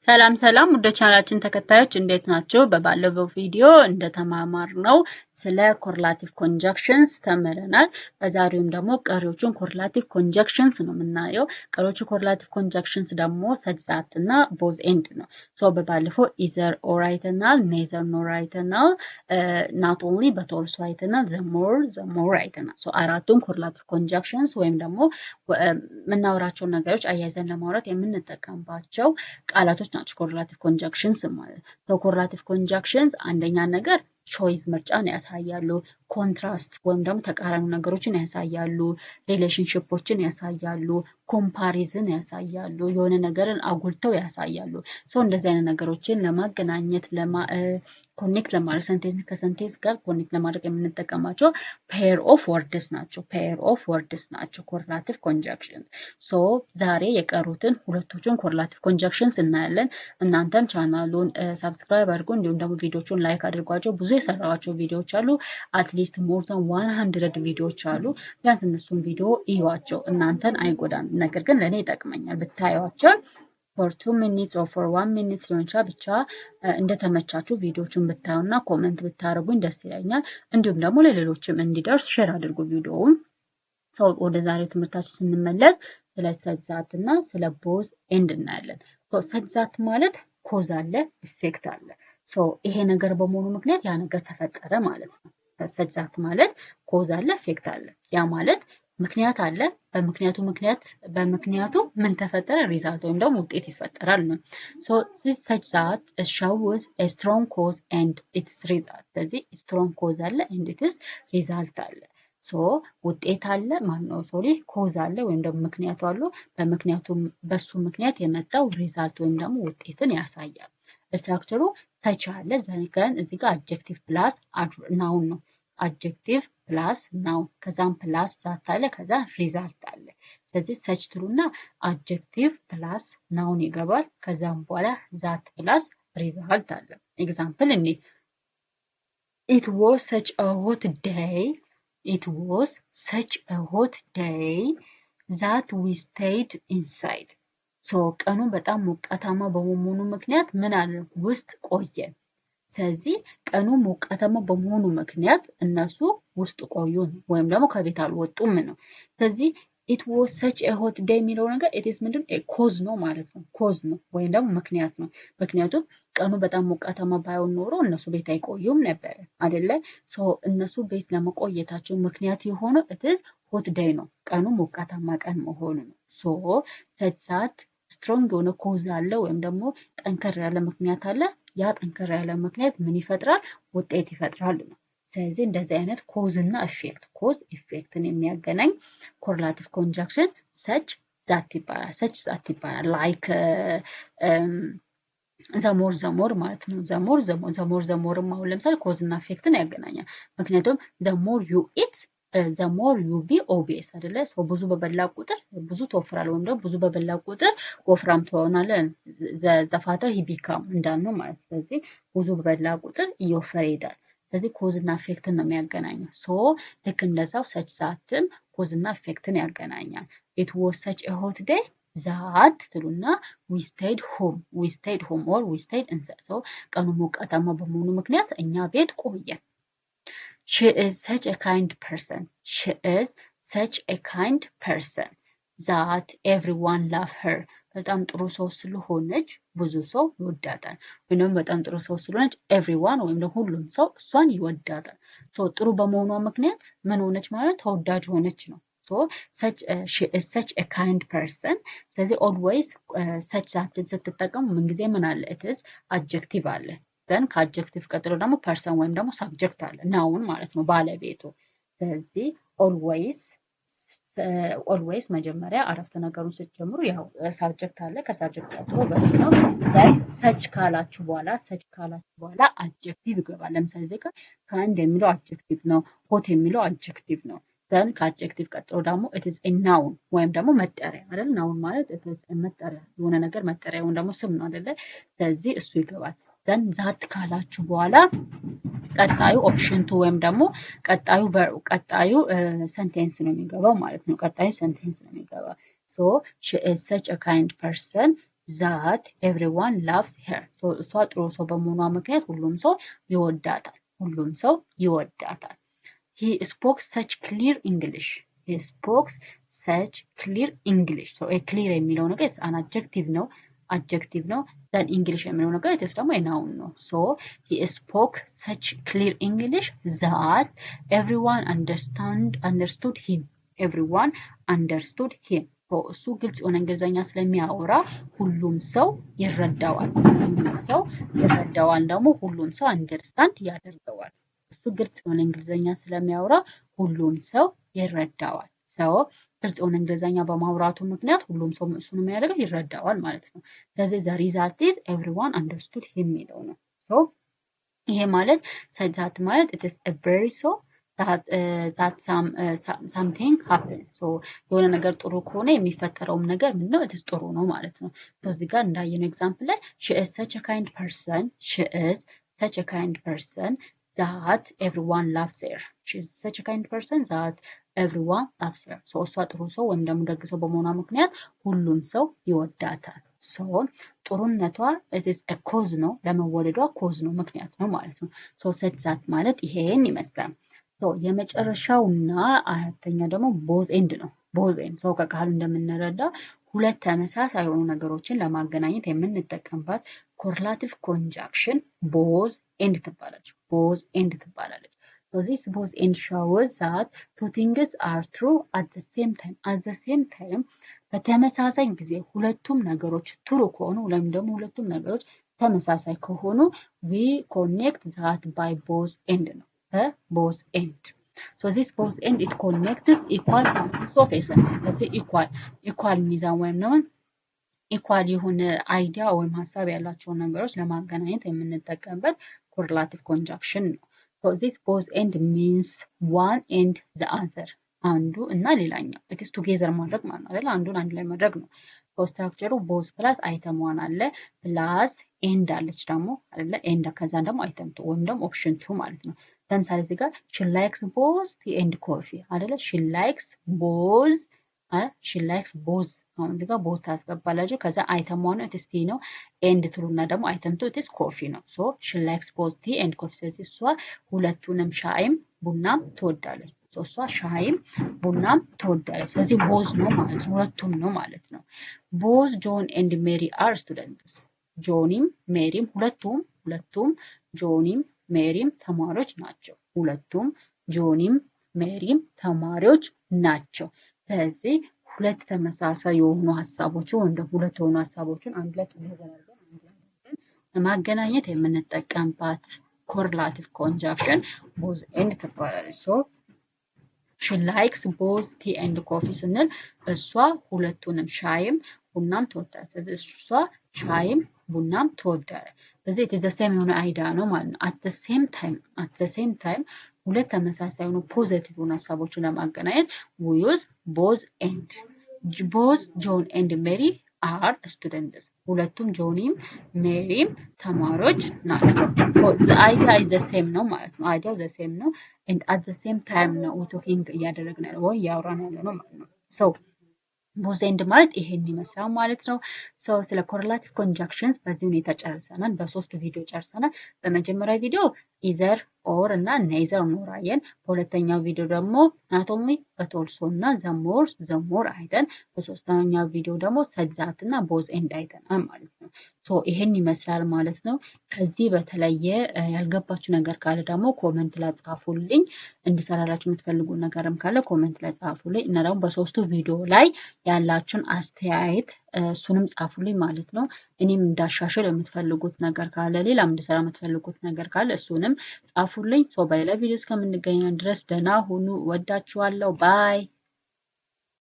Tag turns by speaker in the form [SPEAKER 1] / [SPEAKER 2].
[SPEAKER 1] ሰላም ሰላም ወደ ቻናላችን ተከታዮች እንዴት ናቸው? በባለፈው ቪዲዮ እንደተማማርነው ስለ ኮርላቲቭ ኮንጃክሽንስ ተምረናል። በዛሬውም ደግሞ ቀሪዎቹን ኮርላቲቭ ኮንጃክሽንስ ነው የምናየው። ቀሪዎቹ ኮርላቲቭ ኮንጃክሽንስ ደግሞ ሰች ዛት እና ቦዝ ኤንድ ነው። ሶ በባለፈው ኢዘር ኦር አይተናል፣ ኔዘር ኖር አይተናል፣ ናት ኦንሊ በት ኦልሶ አይተናል፣ ዘሞር አይተናል። ሶ አራቱን ኮርላቲቭ ኮንጃክሽንስ ወይም ደግሞ የምናወራቸውን ነገሮች አያይዘን ለማውራት የምንጠቀምባቸው ቃላቶች ናቸው ኮርላቲቭ ኮንጃክሽንስ ማለት ነው። ኮርላቲቭ ኮንጃክሽንስ አንደኛ ነገር ቾይስ ምርጫን ያሳያሉ። ኮንትራስት ወይም ደግሞ ተቃራኒ ነገሮችን ያሳያሉ። ሪሌሽንሺፖችን ያሳያሉ። ኮምፓሪዝን ያሳያሉ። የሆነ ነገርን አጉልተው ያሳያሉ። ሶ እንደዚህ አይነት ነገሮችን ለማገናኘት ኮኔክት ለማድረግ ሰንቴንስ ከሰንቴንስ ጋር ኮኔክት ለማድረግ የምንጠቀማቸው ፔር ኦፍ ወርድስ ናቸው። ፔር ኦፍ ወርድስ ናቸው ኮርላቲቭ ኮንጃክሽንስ። ሶ ዛሬ የቀሩትን ሁለቶቹን ኮርላቲቭ ኮንጃክሽንስ እናያለን። እናንተም ቻናሉን ሰብስክራይብ አድርጉ፣ እንዲሁም ደግሞ ቪዲዮቹን ላይክ አድርጓቸው። ብዙ የሰራኋቸው ቪዲዮዎች አሉ። አትሊስት ሞር ዛን 100 ቪዲዮዎች አሉ። ቢያንስ እነሱን ቪዲዮ እዩዋቸው። እናንተን አይጎዳም፣ ነገር ግን ለእኔ ይጠቅመኛል ብታዩዋቸው። ፎር 2 ሚኒትስ ኦር ፎር 1 ሚኒት ሊሆን ይችላል። ብቻ እንደተመቻችሁ ቪዲዮቹን ብታዩና ኮመንት ብታደርጉኝ ደስ ይለኛል። እንዲሁም ደግሞ ለሌሎችም እንዲደርስ ሼር አድርጉ ቪዲዮውን። ሶ ወደ ዛሬው ትምህርታችን ስንመለስ ስለ ሰች ዛት እና ስለ ቦዝ ኤንድ እናያለን። ሶ ሰች ዛት ማለት ኮዝ አለ፣ ኢፌክት አለ። ሶ ይሄ ነገር በመሆኑ ምክንያት ያ ነገር ተፈጠረ ማለት ነው። ሰች ዛት ማለት ኮዝ አለ፣ ኢፌክት አለ። ያ ማለት ምክንያት አለ፣ በምክንያቱ ምን ተፈጠረ? ሪዛልት ወይም ደግሞ ውጤት ይፈጠራል ነው። ሶ this such that shows a strong cause and its result። ስለዚህ strong cause አለ and its result አለ። ሶ ውጤት አለ ማነው ሶሪ ኮዝ አለ ወይም ደግሞ ምክንያቱ አለ። በሱ ምክንያት የመጣው ሪዛልት ወይም ደግሞ ውጤትን ያሳያል። ስትራክቸሩ ሰች አለ ዘንከን እዚህ ጋር አድጀክቲቭ ፕላስ ናውን ነው። አድጀክቲቭ ፕላስ ናውን ከዛም ፕላስ ዛት አለ ከዛ ሪዛልት አለ። ስለዚህ ሰች ትሉና አድጀክቲቭ ፕላስ ናውን ይገባል። ከዛም በኋላ ዛት ፕላስ ሪዛልት አለ። ኤግዛምፕል እኔ it was such a hot day that we stayed inside። ሶ ቀኑ በጣም ሞቃታማ በመሆኑ ምክንያት ምን አለ ውስጥ ቆየን። ስለዚህ ቀኑ ሞቃታማ በመሆኑ ምክንያት እነሱ ውስጥ ቆዩ ወይም ደግሞ ከቤት አልወጡም ነው። ስለዚህ it was such a hot day የሚለው ነገር it is ምንድን ኮዝ ነው ማለት ነው። ኮዝ ነው ወይም ደግሞ ምክንያት ነው። ምክንያቱም ቀኑ በጣም ሞቃታማ ባይሆን ኖሮ እነሱ ቤት አይቆዩም ነበር አይደለ? ሶ እነሱ ቤት ለመቆየታቸው ምክንያት የሆነው it is hot day ነው፣ ቀኑ ሞቃታማ ቀን መሆኑ ነው። ሶ ሰች ዛት ስትሮንግ የሆነ ኮዝ አለ ወይም ደግሞ ጠንከር ያለ ምክንያት አለ። ያ ጠንከር ያለ ምክንያት ምን ይፈጥራል? ውጤት ይፈጥራል ነው። ስለዚህ እንደዚህ አይነት ኮዝ እና ኢፌክት ኮዝ ኢፌክትን የሚያገናኝ ኮርላቲቭ ኮንጃክሽን ሰች ዛት ይባላል። ሰች ዛት ይባላል። ላይክ ዘሞር ማለት ነው። ዘሞርም አሁን ለምሳሌ ኮዝ እና ኢፌክትን ያገናኛል። ምክንያቱም ዘሞር ዩ ኢት ዘሞር ዩ ቢ ኦቢየስ አይደለ? ሰው ብዙ በበላ ቁጥር ብዙ ትወፍራለህ ወይም ደግሞ ብዙ በበላ ቁጥር ወፍራም ትሆናለህ። ዘፋተር ሂቢካም እንዳልነው ማለት። ስለዚህ ብዙ በበላ ቁጥር እየወፈረ ይሄዳል። ስለዚህ ኮዝ እና ኢፌክትን ነው የሚያገናኘው። ሶ ልክ እንደዛው ሰች ዛትም ኮዝ እና ኢፌክትን ያገናኛል። it was such a hot day that ትሉና we stayed home or we stayed inside። ሶ ቀኑ ሞቃታማ በመሆኑ ምክንያት እኛ ቤት ቆየን። she is such a kind person that everyone love her። በጣም ጥሩ ሰው ስለሆነች ብዙ ሰው ይወዳታል። ወይም በጣም ጥሩ ሰው ስለሆነች ኤቭሪዋን ወይም ደግሞ ሁሉም ሰው እሷን ይወዳታል። ሶ ጥሩ በመሆኗ ምክንያት ምን ሆነች ማለት ተወዳጅ ሆነች ነው። ሶ she is such a kind person። ስለዚህ always such ዛትን ስትጠቀሙ ምንጊዜ ምን አለ? it is adjective አለ። ዘን ከአድጀክቲቭ ቀጥሎ ደግሞ ፐርሰን ወይም ደግሞ ሳብጀክት አለ፣ ናውን ማለት ነው ባለቤቱ። ስለዚህ ኦልዌይስ መጀመሪያ አረፍተ ነገሩን ስትጀምሩ ያው ሳብጀክት አለ፣ ከሳብጀክት ቀጥሎ ቨርብ ነው። ሰች ካላችሁ በኋላ አድጀክቲቭ ይገባል። ለምሳሌ እዚህ ጋር ካይንድ የሚለው አድጀክቲቭ ነው፣ ሆት የሚለው አድጀክቲቭ ነው። ዘን ከአድጀክቲቭ ቀጥሎ ደግሞ it is a noun ወይም ደግሞ መጠሪያ አይደል? ናውን ማለት it is መጠሪያ የሆነ ነገር መጠሪያ ወይም ደግሞ ስም ነው አይደለ? ስለዚህ እሱ ይገባል። ዘን ዛት ካላችሁ በኋላ ቀጣዩ ኦፕሽን 2 ወይም ደግሞ ቀጣዩ ሰንቴንስ ነው የሚገባው ማለት ነው። ቀጣዩ ሰንቴንስ ነው የሚገባው። ሶ she is such a kind person that everyone loves her እሷ ጥሩ ሰው በመሆኗ ምክንያት ሁሉም ሰው ይወዳታል ሁሉም ሰው ይወዳታል he spoke such clear English he spoke such clear English so a clear የሚለው ነገር an adjective ነው then English የሚለው ነገር it's ደግሞ a noun ነው so he spoke such clear English that everyone understood him everyone understood him እሱ ግልጽ የሆነ እንግሊዘኛ ስለሚያወራ ሁሉም ሰው ይረዳዋል ደግሞ ሁሉም ሰው አንደርስታንድ ያደርገዋል እሱ ግልጽ የሆነ እንግሊዘኛ ስለሚያወራ ሁሉም ሰው ይረዳዋል ሰው ግልጽ የሆነ እንግሊዘኛ በማውራቱ ምክንያት ሁሉም ሰው እሱን የሚያደርገው ይረዳዋል ማለት ነው ስለዚህ the result is everyone understood him የሚለው ነው so ይሄ ማለት ሰጃት ማለት it is a very so that something happens so የሆነ ነገር ጥሩ ከሆነ የሚፈጠረውም ነገር ምንድነው it is ጥሩ ነው ማለት ነው so እዚህ ጋር እንዳየነው ኤግዛምፕል ላይ she is such a kind person that everyone loves her she is such a kind person that everyone loves her so እሷ ጥሩ ሰው ወይም ደግሞ ደግ ሰው በመሆኗ ምክንያት ሁሉም ሰው ይወዳታል so ጥሩነቷ it is a cause ነው ለመወደዷ cause ነው ምክንያት ነው ማለት ነው so such that ማለት ይሄን ይመስላል so የመጨረሻውና አራተኛ ደግሞ both end ነው both end so ከቃሉ እንደምንረዳ ሁለት ተመሳሳይ የሆኑ ነገሮችን ለማገናኘት የምንጠቀምባት correlative conjunction both end ትባላለች so this both end shows that two things are true at the same time በተመሳሳይ ጊዜ ሁለቱም ነገሮች true ከሆኑ ወይም ደግሞ ሁለቱም ነገሮች ተመሳሳይ ከሆኑ we connect that by both end ነው both end so this both end it connects equal quantities of a sentence so equal ሚዛን ወይም ነው equal የሆነ አይዲያ ወይም ሐሳብ ያላቸውን ነገሮች ለማገናኘት የምንጠቀምበት correlative conjunction ነው so this both end means one and the other አንዱ እና ሌላኛው it is together ማድረግ ማለት ነው አይደል አንዱን አንድ ላይ ማድረግ ነው ስትራክቸሩ both plus item 1 አለ plus end አለች ደግሞ አይደለ end ከዛ ደግሞ item 2 ወይም ደግሞ option 2 ማለት ነው ለምሳሌ እዚህ ጋር she likes both tea and coffee አይደለ she likes both አሁን እዚህ ጋር both ታስገባላችሁ ከዛ item 1 it is tea ነው end ትሉና ደግሞ item 2 it is coffee ነው so she likes both tea and coffee ስለዚህ እሷ ሁለቱንም ሻይም ቡናም ትወዳለች እሷ ሻይም ቡናም ትወዳለች ስለዚህ both ነው ማለት ነው ሁለቱም ነው ማለት ነው both John and Mary are students ጆኒም ሜሪም ሁለቱም ጆኒም ሜሪም ተማሪዎች ናቸው ሁለቱም ጆኒም ሜሪም ተማሪዎች ናቸው ስለዚህ ሁለት ተመሳሳይ የሆኑ ሐሳቦችን ወይም ደግሞ ሁለት የሆኑ ሐሳቦችን አንድ ላይ ለማገናኘት የምንጠቀምባት correlative conjunction both end ትባላለች so she likes both tea and coffee ስንል እሷ ሁለቱንም ሻይም ቡናም ትወዳለች ስለዚህ እሷ ሻይም ቡናም ትወዳለች ስለዚህ it is the same የሆነ አይዲያ ነው ማለት ነው at the same time ሁለት ተመሳሳይ የሆኑ ፖዚቲቭ የሆኑ ሐሳቦችን ለማገናኘት we use both end both John and Mary are students ሁለቱም ጆኒም ሜሪም ተማሪዎች ናቸው the idea is the same ነው ማለት ነው idea the same ነው and at the same time ነው talking እያደረግን ያለው ወይ ያወራን ያለው ነው ማለት ነው so both end ማለት ይሄን ይመስላል ማለት ነው so ስለ correlative conjunctions በዚህ ሁኔታ ጨርሰናል በሶስት ቪዲዮ ጨርሰናል በመጀመሪያ ቪዲዮ either or እና neither ኖራየን በሁለተኛው ቪዲዮ ደግሞ not only but also እና the more አይተን በሶስተኛው ቪዲዮ ደግሞ such that እና both end አይተናል ማለት ነው so ይሄን ይመስላል ማለት ነው ከዚህ በተለየ ያልገባችሁ ነገር ካለ ደግሞ ኮሜንት ላይ ጻፉልኝ እንድሰራላችሁ የምትፈልጉ ነገርም ካለ ኮሜንት ላይ ጻፉልኝ እና ደግሞ በሶስቱ ቪዲዮ ላይ ያላችሁን አስተያየት እሱንም ጻፉልኝ ማለት ነው እኔም እንዳሻሽል የምትፈልጉት ነገር ካለ ሌላም እንድሰራ የምትፈልጉት ነገር ካለ እሱንም ጻፉልኝ በሌላ ቪዲዮ እስከምንገናኝ ድረስ ደህና ሁኑ ወዳችኋለሁ ባይ